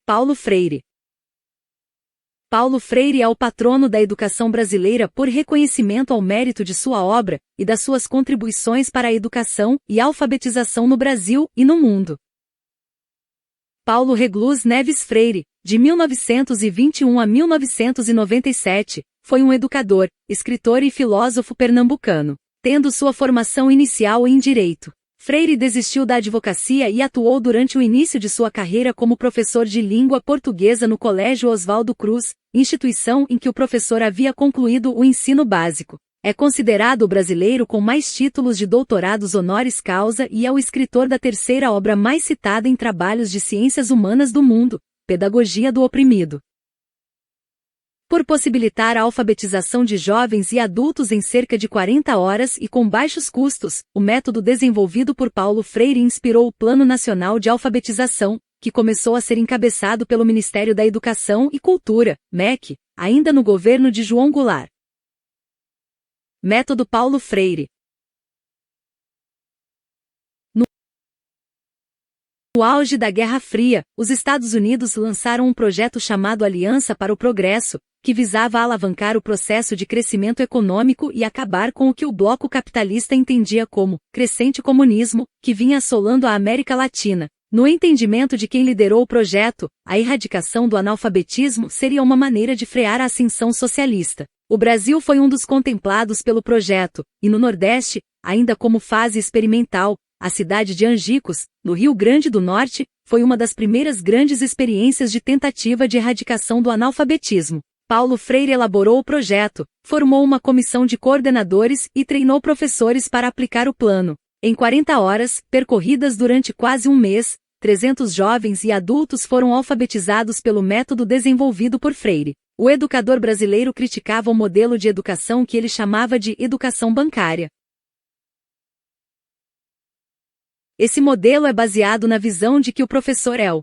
Paulo Freire. Paulo Freire é o patrono da educação brasileira por reconhecimento ao mérito de sua obra e das suas contribuições para a educação e alfabetização no Brasil e no mundo. Paulo Regluz Neves Freire, de 1921 a 1997, foi um educador, escritor e filósofo pernambucano, tendo sua formação inicial em Direito. Freire desistiu da advocacia e atuou durante o início de sua carreira como professor de língua portuguesa no Colégio Oswaldo Cruz, instituição em que o professor havia concluído o ensino básico. É considerado o brasileiro com mais títulos de doutorados honoris causa e é o escritor da terceira obra mais citada em trabalhos de ciências humanas do mundo, Pedagogia do Oprimido. Por possibilitar a alfabetização de jovens e adultos em cerca de 40 horas e com baixos custos, o método desenvolvido por Paulo Freire inspirou o Plano Nacional de Alfabetização, que começou a ser encabeçado pelo Ministério da Educação e Cultura, MEC, ainda no governo de João Goulart. Método Paulo Freire. No auge da Guerra Fria, os Estados Unidos lançaram um projeto chamado Aliança para o Progresso, que visava alavancar o processo de crescimento econômico e acabar com o que o bloco capitalista entendia como crescente comunismo, que vinha assolando a América Latina. No entendimento de quem liderou o projeto, a erradicação do analfabetismo seria uma maneira de frear a ascensão socialista. O Brasil foi um dos contemplados pelo projeto, e no Nordeste, ainda como fase experimental, a cidade de Angicos, no Rio Grande do Norte, foi uma das primeiras grandes experiências de tentativa de erradicação do analfabetismo. Paulo Freire elaborou o projeto, formou uma comissão de coordenadores e treinou professores para aplicar o plano. Em 40 horas, percorridas durante quase um mês, 300 jovens e adultos foram alfabetizados pelo método desenvolvido por Freire. O educador brasileiro criticava o modelo de educação que ele chamava de educação bancária. Esse modelo é baseado na visão de que o professor é o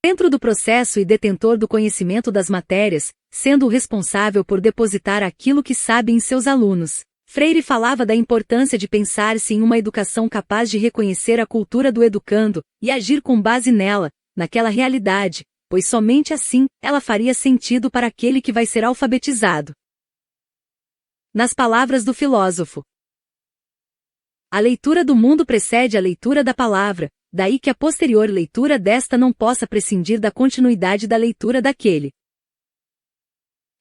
centro do processo e detentor do conhecimento das matérias, sendo o responsável por depositar aquilo que sabe em seus alunos. Freire falava da importância de pensar-se em uma educação capaz de reconhecer a cultura do educando e agir com base nela, naquela realidade, pois somente assim ela faria sentido para aquele que vai ser alfabetizado. Nas palavras do filósofo: a leitura do mundo precede a leitura da palavra, daí que a posterior leitura desta não possa prescindir da continuidade da leitura daquele.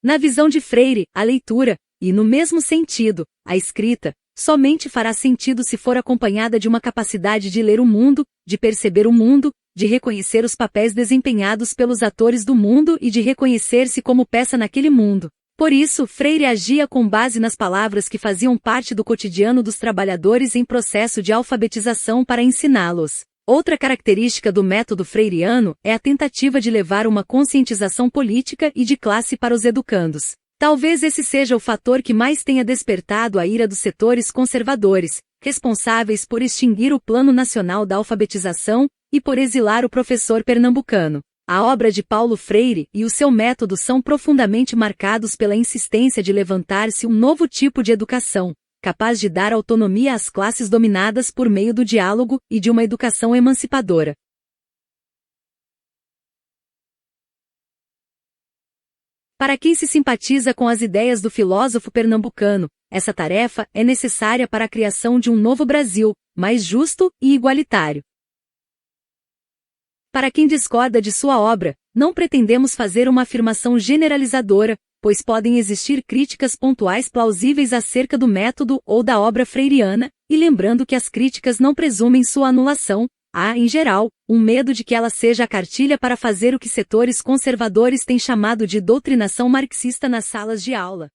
Na visão de Freire, a leitura, e no mesmo sentido, a escrita, somente fará sentido se for acompanhada de uma capacidade de ler o mundo, de perceber o mundo, de reconhecer os papéis desempenhados pelos atores do mundo e de reconhecer-se como peça naquele mundo. Por isso, Freire agia com base nas palavras que faziam parte do cotidiano dos trabalhadores em processo de alfabetização para ensiná-los. Outra característica do método freiriano é a tentativa de levar uma conscientização política e de classe para os educandos. Talvez esse seja o fator que mais tenha despertado a ira dos setores conservadores, responsáveis por extinguir o Plano Nacional da Alfabetização e por exilar o professor pernambucano. A obra de Paulo Freire e o seu método são profundamente marcados pela insistência de levantar-se um novo tipo de educação, capaz de dar autonomia às classes dominadas por meio do diálogo e de uma educação emancipadora. Para quem se simpatiza com as ideias do filósofo pernambucano, essa tarefa é necessária para a criação de um novo Brasil, mais justo e igualitário. Para quem discorda de sua obra, não pretendemos fazer uma afirmação generalizadora, pois podem existir críticas pontuais plausíveis acerca do método ou da obra freiriana, e lembrando que as críticas não presumem sua anulação, há, em geral, um medo de que ela seja a cartilha para fazer o que setores conservadores têm chamado de doutrinação marxista nas salas de aula.